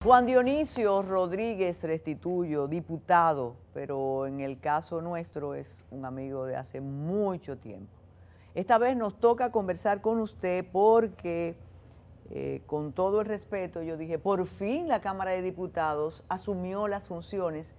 Juan Dionisio Rodríguez Restituyo, diputado, pero en el caso nuestro es un amigo de hace mucho tiempo. Esta vez nos toca conversar con usted porque, con todo el respeto, yo dije, por fin la Cámara de Diputados asumió las funciones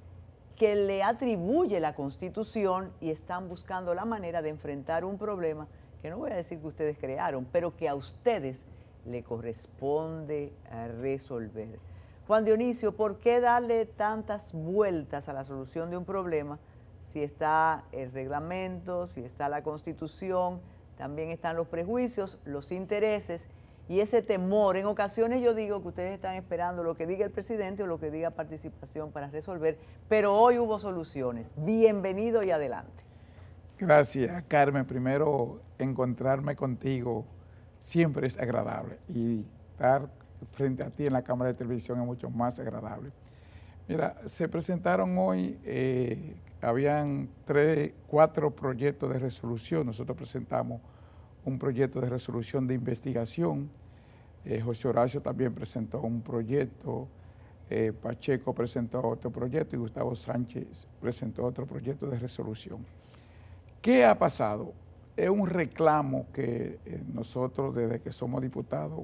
que le atribuye la Constitución y están buscando la manera de enfrentar un problema que no voy a decir que ustedes crearon, pero que a ustedes le corresponde resolver. Juan Dionisio, ¿por qué darle tantas vueltas a la solución de un problema si está el reglamento, si está la Constitución, también están los prejuicios, los intereses y ese temor? En ocasiones yo digo que ustedes están esperando lo que diga el presidente o lo que diga Participación para resolver, pero hoy hubo soluciones. Bienvenido y adelante. Gracias, Carmen. Primero, encontrarme contigo siempre es agradable y estar frente a ti en la Cámara de Televisión es mucho más agradable. Mira, se presentaron hoy, habían 4 proyectos de resolución. Nosotros presentamos un proyecto de resolución de investigación. José Horacio también presentó un proyecto, Pacheco presentó otro proyecto y Gustavo Sánchez presentó otro proyecto de resolución. ¿Qué ha pasado? Es un reclamo que nosotros desde que somos diputados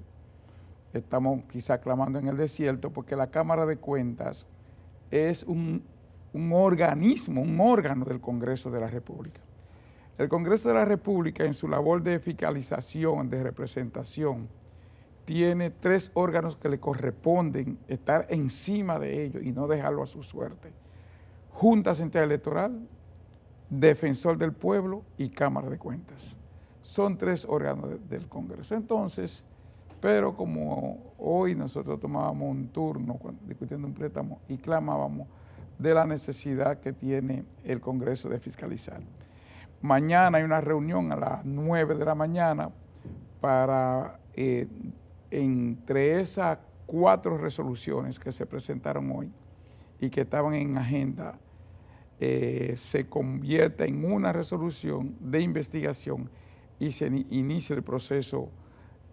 estamos quizá clamando en el desierto, porque la Cámara de Cuentas es un organismo, un órgano del Congreso de la República. El Congreso de la República, en su labor de fiscalización, de representación, tiene 3 órganos que le corresponden estar encima de ellos y no dejarlo a su suerte: Junta Central Electoral, Defensor del Pueblo y Cámara de Cuentas. Son 3 órganos del Congreso. Entonces, pero como hoy nosotros tomábamos un turno discutiendo un préstamo y clamábamos de la necesidad que tiene el Congreso de fiscalizar. Mañana hay una reunión a las 9 de la mañana para, entre esas 4 resoluciones que se presentaron hoy y que estaban en agenda, se convierta en una resolución de investigación y se inicia el proceso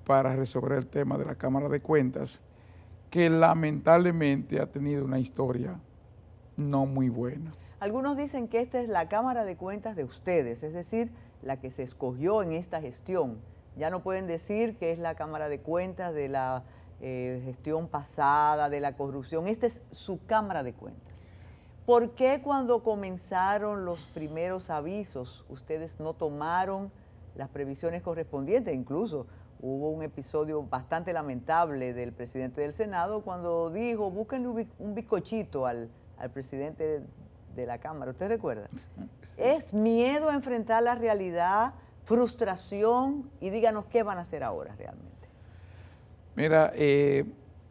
para resolver el tema de la Cámara de Cuentas, que lamentablemente ha tenido una historia no muy buena. Algunos dicen que esta es la Cámara de Cuentas de ustedes, es decir, la que se escogió en esta gestión. Ya no pueden decir que es la Cámara de Cuentas de la gestión pasada, de la corrupción. Esta es su Cámara de Cuentas. ¿Por qué cuando comenzaron los primeros avisos ustedes no tomaron las previsiones correspondientes? Incluso hubo un episodio bastante lamentable del presidente del Senado cuando dijo, búsquenle un bizcochito al presidente de la Cámara. ¿Usted recuerda? Sí. Es miedo a enfrentar la realidad, frustración, y díganos qué van a hacer ahora realmente. Mira,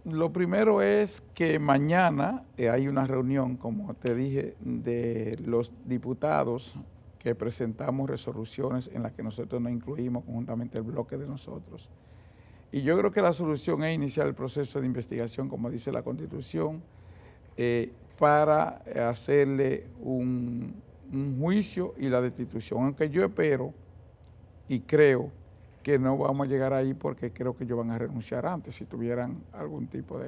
lo primero es que mañana hay una reunión, como te dije, de los diputados que presentamos resoluciones en las que nosotros nos incluimos conjuntamente el bloque de nosotros. Y yo creo que la solución es iniciar el proceso de investigación, como dice la Constitución, para hacerle un juicio y la destitución. Aunque yo espero y creo que no vamos a llegar ahí, porque creo que ellos van a renunciar antes si tuvieran algún tipo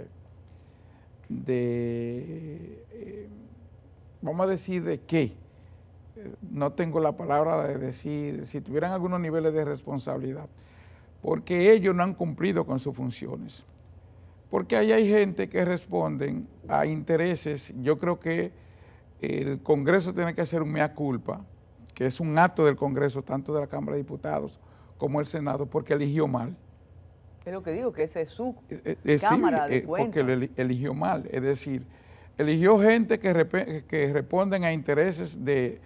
vamos a decir, de qué. No tengo la palabra de decir, si tuvieran algunos niveles de responsabilidad, porque ellos no han cumplido con sus funciones. Porque ahí hay gente que responden a intereses. Yo creo que el Congreso tiene que hacer un mea culpa, que es un acto del Congreso, tanto de la Cámara de Diputados como el Senado, porque eligió mal. Es lo que digo, que esa es su Cámara de Cuentas. Porque eligió mal, es decir, eligió gente que responden a intereses de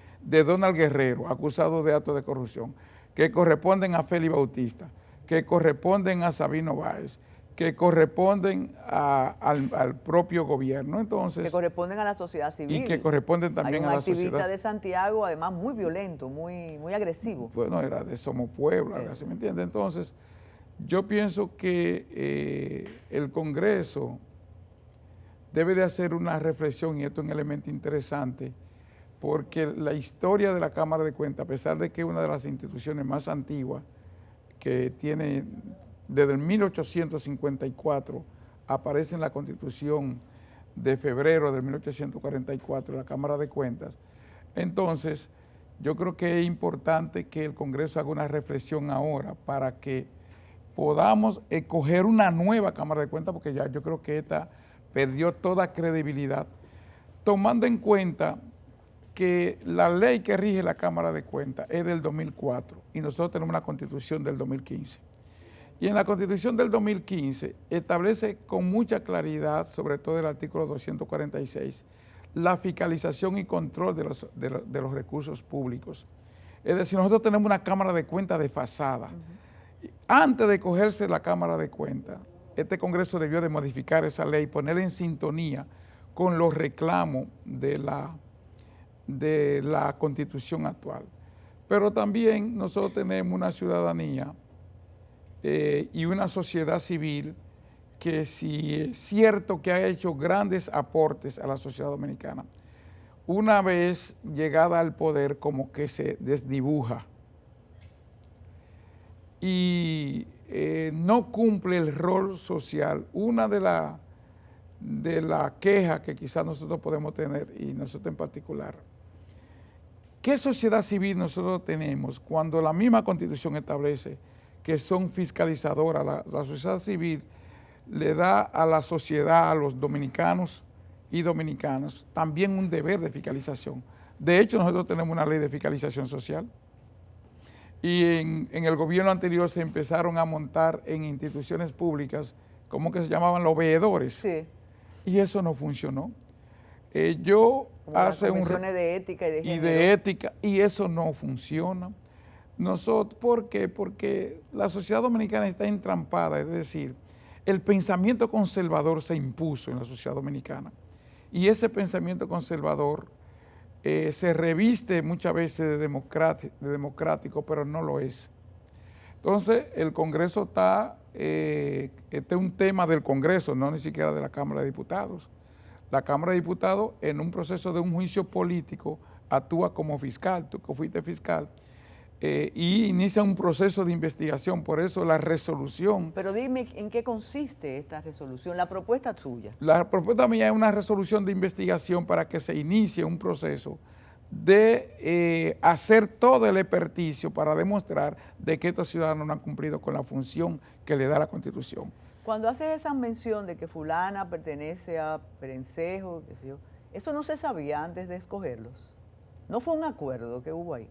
Donald Guerrero, acusado de actos de corrupción, que corresponden a Félix Bautista, que corresponden a Sabino Báez, que corresponden al propio gobierno. Entonces, que corresponden a la sociedad civil. Y que corresponden también a la sociedad. Hay un activista de Santiago, además muy violento, muy agresivo. Bueno, era de Somos Pueblo, ¿sí me entiende? Entonces, yo pienso que el Congreso debe de hacer una reflexión, y esto es un elemento interesante, porque la historia de la Cámara de Cuentas, a pesar de que es una de las instituciones más antiguas, que tiene desde el 1854 aparece en la Constitución de febrero de 1844, la Cámara de Cuentas. Entonces, yo creo que es importante que el Congreso haga una reflexión ahora para que podamos escoger una nueva Cámara de Cuentas, porque ya yo creo que esta perdió toda credibilidad, tomando en cuenta que la ley que rige la Cámara de Cuentas es del 2004 y nosotros tenemos una Constitución del 2015. Y en la Constitución del 2015 establece con mucha claridad, sobre todo el artículo 246, la fiscalización y control de los recursos públicos. Es decir, nosotros tenemos una Cámara de Cuentas desfasada. Antes de cogerse la Cámara de Cuentas, este Congreso debió de modificar esa ley, ponerla en sintonía con los reclamos de la Constitución actual. Pero también nosotros tenemos una ciudadanía y una sociedad civil que sí es cierto que ha hecho grandes aportes a la sociedad dominicana. Una vez llegada al poder, como que se desdibuja y no cumple el rol social. Una de las quejas que quizás nosotros podemos tener, y nosotros en particular, ¿qué sociedad civil nosotros tenemos cuando la misma Constitución establece que son fiscalizadoras? La sociedad civil le da a la sociedad, a los dominicanos y dominicanas, también un deber de fiscalización. De hecho, nosotros tenemos una ley de fiscalización social y en el gobierno anterior se empezaron a montar en instituciones públicas, como que se llamaban los veedores, sí. Y eso no funcionó. Yo hace comisiones de ética y de género. Y de ética, y eso no funciona. Nosotros, ¿por qué? Porque la sociedad dominicana está entrampada, es decir, el pensamiento conservador se impuso en la sociedad dominicana y ese pensamiento conservador se reviste muchas veces de democrático, pero no lo es. Entonces, el Congreso este es un tema del Congreso, no ni siquiera de la Cámara de Diputados. La Cámara de Diputados, en un proceso de un juicio político, actúa como fiscal, tú que fuiste fiscal, y inicia un proceso de investigación, por eso la resolución. Pero dime, ¿en qué consiste esta resolución, la propuesta suya? La propuesta mía es una resolución de investigación para que se inicie un proceso de hacer todo el experticio para demostrar de que estos ciudadanos no han cumplido con la función que le da la Constitución. Cuando haces esa mención de que fulana pertenece a Perencejo, qué sé yo, eso no se sabía antes de escogerlos. ¿No fue un acuerdo que hubo ahí?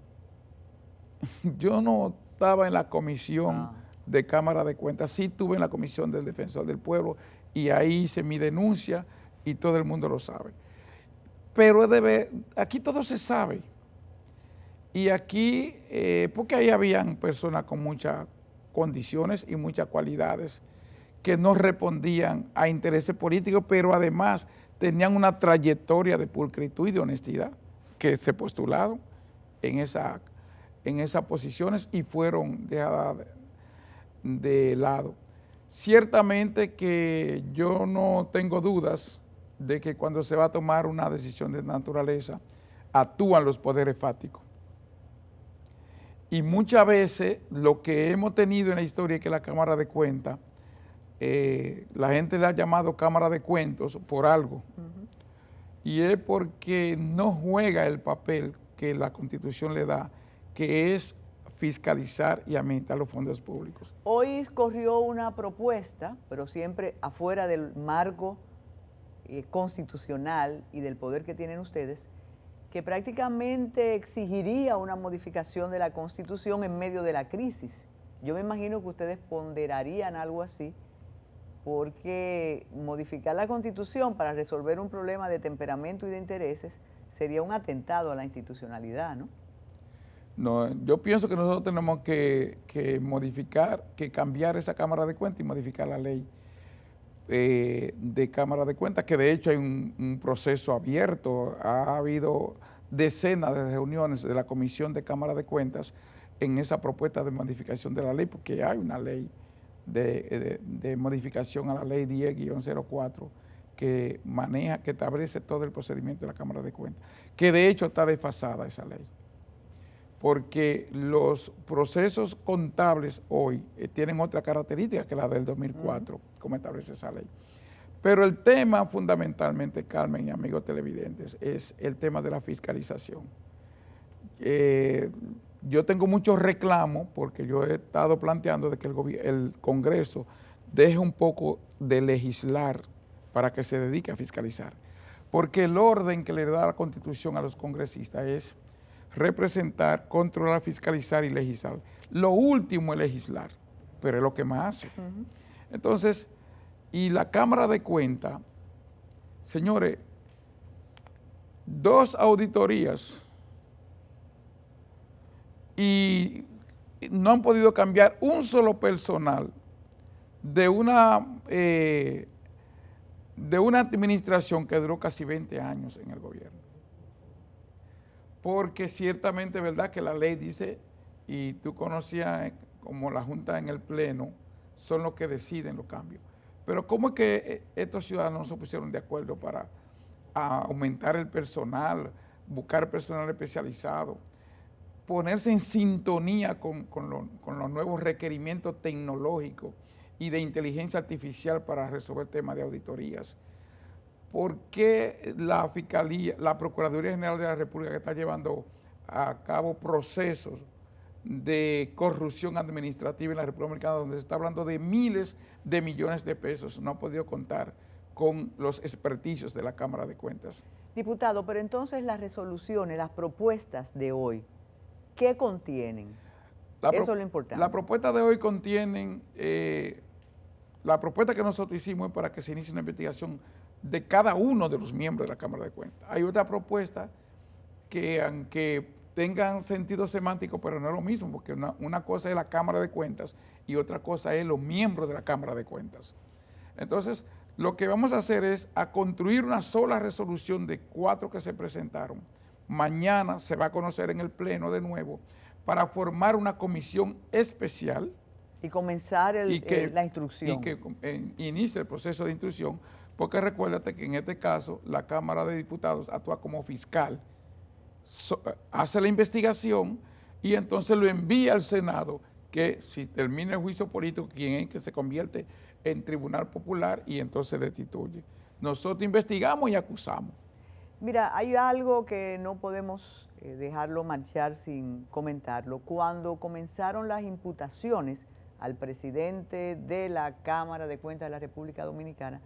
Yo no estaba en la comisión de Cámara de Cuentas, sí estuve en la comisión del Defensor del Pueblo y ahí hice mi denuncia y todo el mundo lo sabe. Pero aquí todo se sabe y aquí, porque ahí habían personas con muchas condiciones y muchas cualidades que no respondían a intereses políticos, pero además tenían una trayectoria de pulcritud y de honestidad que se postularon en esas posiciones y fueron dejadas de lado. Ciertamente que yo no tengo dudas de que cuando se va a tomar una decisión de naturaleza, actúan los poderes fácticos. Y muchas veces lo que hemos tenido en la historia es que la Cámara de Cuentas, la gente le ha llamado Cámara de Cuentos por algo, y es porque no juega el papel que la Constitución le da, que es fiscalizar y administrar los fondos públicos. Hoy corrió una propuesta, pero siempre afuera del marco constitucional y del poder que tienen ustedes, que prácticamente exigiría una modificación de la Constitución en medio de la crisis. Yo me imagino que ustedes ponderarían algo así, porque modificar la Constitución para resolver un problema de temperamento y de intereses sería un atentado a la institucionalidad, ¿no? No, yo pienso que nosotros tenemos que cambiar esa Cámara de Cuentas y modificar la ley de Cámara de Cuentas, que de hecho hay un proceso abierto, ha habido decenas de reuniones de la Comisión de Cámara de Cuentas en esa propuesta de modificación de la ley, porque hay una ley de modificación a la ley 10-04 que maneja, que establece todo el procedimiento de la Cámara de Cuentas, que de hecho está desfasada esa ley, porque los procesos contables hoy tienen otra característica que la del 2004, como establece esa ley. Pero el tema fundamentalmente, Carmen y amigos televidentes, es el tema de la fiscalización. Yo tengo muchos reclamos porque yo he estado planteando de que el Congreso deje un poco de legislar para que se dedique a fiscalizar. Porque el orden que le da la Constitución a los congresistas es representar, controlar, fiscalizar y legislar. Lo último es legislar, pero es lo que más hace. Entonces, y la Cámara de Cuentas, señores, 2 auditorías y no han podido cambiar un solo personal de una administración que duró casi 20 años en el gobierno. Porque ciertamente es verdad que la ley dice, y tú conocías como la Junta en el Pleno, son los que deciden los cambios. Pero ¿cómo es que estos ciudadanos no se pusieron de acuerdo para aumentar el personal, buscar personal especializado, ponerse en sintonía con los nuevos requerimientos tecnológicos y de inteligencia artificial para resolver temas de auditorías? ¿Por qué la Fiscalía, la Procuraduría General de la República, que está llevando a cabo procesos de corrupción administrativa en la República Dominicana, donde se está hablando de miles de millones de pesos, no ha podido contar con los experticios de la Cámara de Cuentas? Diputado, pero entonces las resoluciones, las propuestas de hoy, ¿qué contienen? Eso es lo importante. La propuesta de hoy contienen, la propuesta que nosotros hicimos es para que se inicie una investigación de cada uno de los miembros de la Cámara de Cuentas. Hay otra propuesta que, aunque tengan sentido semántico, pero no es lo mismo, porque una cosa es la Cámara de Cuentas y otra cosa es los miembros de la Cámara de Cuentas. Entonces, lo que vamos a hacer es a construir una sola resolución de 4 que se presentaron. Mañana se va a conocer en el Pleno de nuevo para formar una comisión especial. Y comenzar la instrucción. Y que inicie el proceso de instrucción, porque recuérdate que en este caso la Cámara de Diputados actúa como fiscal, hace la investigación y entonces lo envía al Senado, que si termina el juicio político, quien es que se convierte en Tribunal Popular y entonces destituye. Nosotros investigamos y acusamos. Mira, hay algo que no podemos dejarlo marchar sin comentarlo. Cuando comenzaron las imputaciones al presidente de la Cámara de Cuentas de la República Dominicana,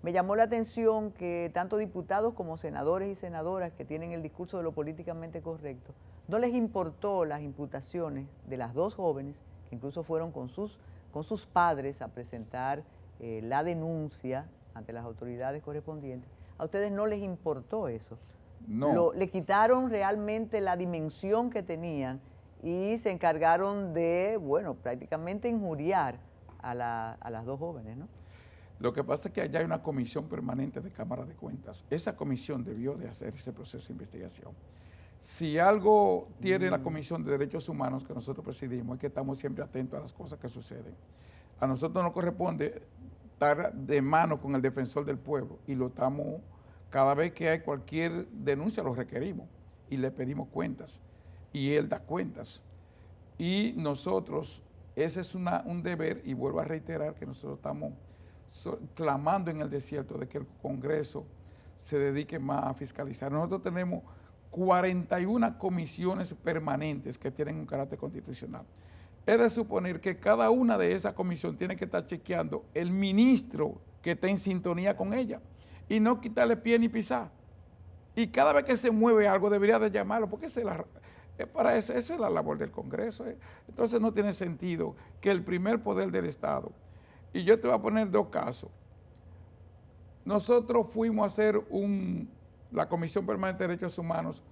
me llamó la atención que tanto diputados como senadores y senadoras que tienen el discurso de lo políticamente correcto, no les importó las imputaciones de las 2 jóvenes, que incluso fueron con sus padres a presentar la denuncia ante las autoridades correspondientes. ¿A ustedes no les importó eso? No. Le quitaron realmente la dimensión que tenían y se encargaron de, bueno, prácticamente injuriar a las 2 jóvenes, ¿no? Lo que pasa es que allá hay una comisión permanente de Cámara de Cuentas. Esa comisión debió de hacer ese proceso de investigación. Si algo tiene la Comisión de Derechos Humanos que nosotros presidimos es que estamos siempre atentos a las cosas que suceden. A nosotros nos corresponde estar de mano con el defensor del pueblo y lo estamos, cada vez que hay cualquier denuncia lo requerimos y le pedimos cuentas y él da cuentas. Y nosotros, ese es un deber, y vuelvo a reiterar que nosotros estamos clamando en el desierto de que el Congreso se dedique más a fiscalizar. Nosotros tenemos 41 comisiones permanentes que tienen un carácter constitucional. Es de suponer que cada una de esas comisiones tiene que estar chequeando el ministro que está en sintonía con ella y no quitarle pie ni pisar. Y cada vez que se mueve algo debería de llamarlo, porque esa es la labor del Congreso. Entonces no tiene sentido que el primer poder del Estado, y yo te voy a poner 2 casos. Nosotros fuimos a hacer la Comisión Permanente de Derechos Humanos,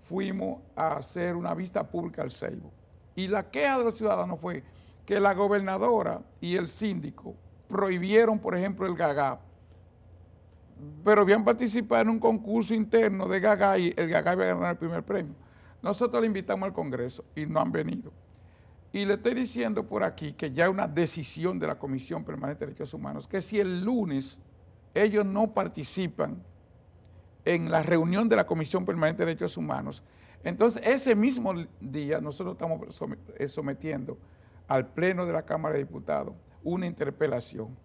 fuimos a hacer una vista pública al Ceibo. Y la queja de los ciudadanos fue que la gobernadora y el síndico prohibieron, por ejemplo, el gagá, pero habían participado en un concurso interno de gagá y el gagá iba a ganar el primer premio. Nosotros le invitamos al Congreso y no han venido. Y le estoy diciendo por aquí que ya hay una decisión de la Comisión Permanente de Derechos Humanos, que si el lunes ellos no participan en la reunión de la Comisión Permanente de Derechos Humanos, entonces ese mismo día nosotros estamos sometiendo al Pleno de la Cámara de Diputados una interpelación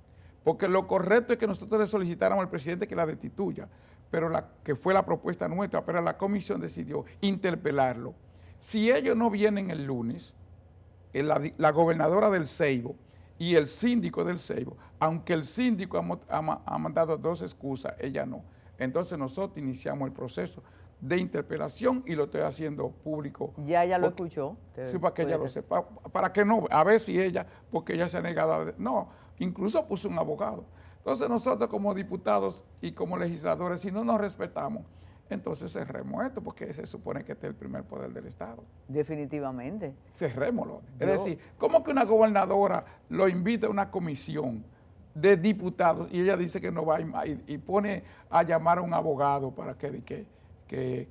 porque lo correcto es que nosotros le solicitáramos al presidente que la destituya, pero que fue la propuesta nuestra, pero la comisión decidió interpelarlo. Si ellos no vienen el lunes, la gobernadora del Ceibo y el síndico del Ceibo, aunque el síndico ha mandado 2 excusas, ella no. Entonces nosotros iniciamos el proceso de interpelación y lo estoy haciendo público. Ya ella lo escuchó. Sí, para que ella lo sepa, para que no, a ver si ella, porque ella se ha negado, no, incluso puso un abogado. Entonces nosotros como diputados y como legisladores, si no nos respetamos, entonces cerremos esto, porque se supone que este es el primer poder del Estado. Definitivamente. Cerrémoslo. Es decir, ¿cómo que una gobernadora lo invita a una comisión de diputados y ella dice que no va y pone a llamar a un abogado para que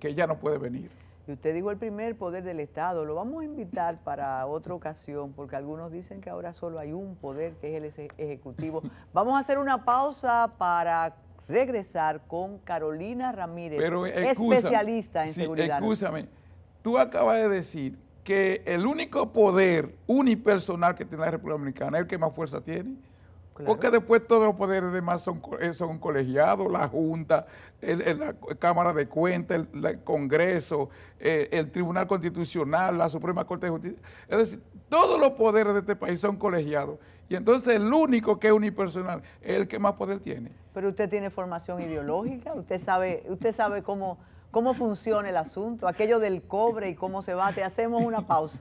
ella no puede venir? Y usted dijo el primer poder del Estado, lo vamos a invitar para otra ocasión, porque algunos dicen que ahora solo hay un poder, que es el Ejecutivo. Vamos a hacer una pausa para regresar con Carolina Ramírez, especialista en seguridad. Escúchame, tú acabas de decir que el único poder unipersonal que tiene la República Dominicana es el que más fuerza tiene. Claro. Porque después todos los poderes demás son colegiados, la Junta, la Cámara de Cuentas, el Congreso, el Tribunal Constitucional, la Suprema Corte de Justicia. Es decir, todos los poderes de este país son colegiados. Y entonces el único que es unipersonal es el que más poder tiene. Pero usted tiene formación ideológica, usted sabe cómo funciona el asunto, aquello del cobre y cómo se bate. Hacemos una pausa.